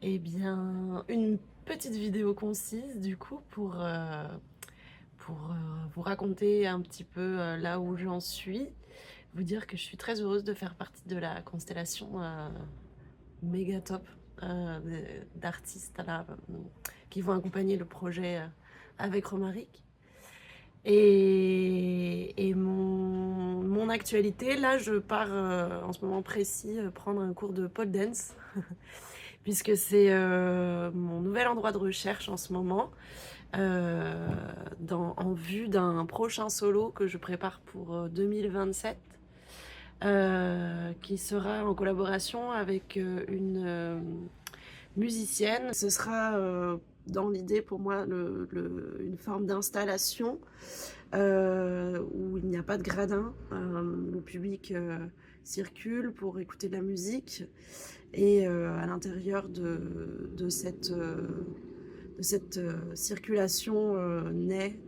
Eh bien, une petite vidéo concise du coup pour vous raconter un petit peu là où j'en suis, vous dire que je suis très heureuse de faire partie de la constellation méga top d'artistes là, qui vont accompagner le projet avec Romaric. Et mon actualité, là je pars en ce moment précis prendre un cours de pole dance puisque c'est mon nouvel endroit de recherche en ce moment, en vue d'un prochain solo que je prépare pour 2027, qui sera en collaboration avec une musicienne. Ce sera dans l'idée pour moi une forme d'installation où il n'y a pas de gradin. Le public circule pour écouter de la musique et à l'intérieur de cette circulation naît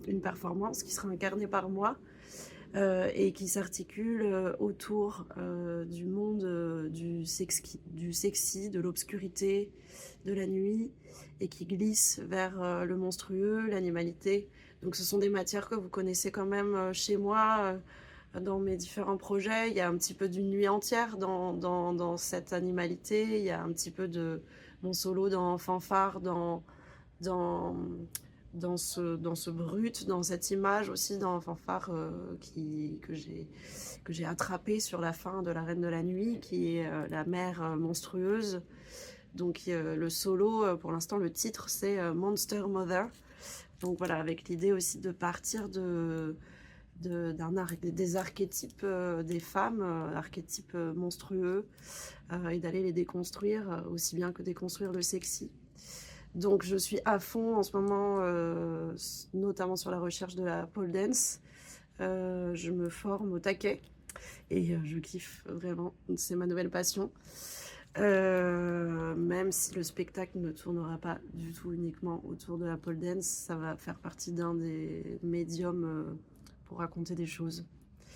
une performance qui sera incarnée par moi et qui s'articule autour du monde du sexy, de l'obscurité, de la nuit, et qui glisse vers le monstrueux, l'animalité. Donc ce sont des matières que vous connaissez quand même chez moi, dans mes différents projets. Il y a un petit peu d'une nuit entière dans cette animalité, il y a un petit peu de mon solo dans Fanfare, dans, dans ce brut, dans cette image aussi dans Fanfare que j'ai attrapé sur la fin de La Reine de la Nuit, qui est la mère monstrueuse. Donc le solo, pour l'instant, le titre, c'est Monster Mother. Donc voilà, avec l'idée aussi de partir des archétypes des femmes, archétypes monstrueux, et d'aller les déconstruire, aussi bien que déconstruire le sexy. Donc je suis à fond en ce moment, notamment sur la recherche de la pole dance. Je me forme au taquet et je kiffe vraiment, c'est ma nouvelle passion. Même si le spectacle ne tournera pas du tout uniquement autour de la pole dance, ça va faire partie d'un des médiums pour raconter des choses.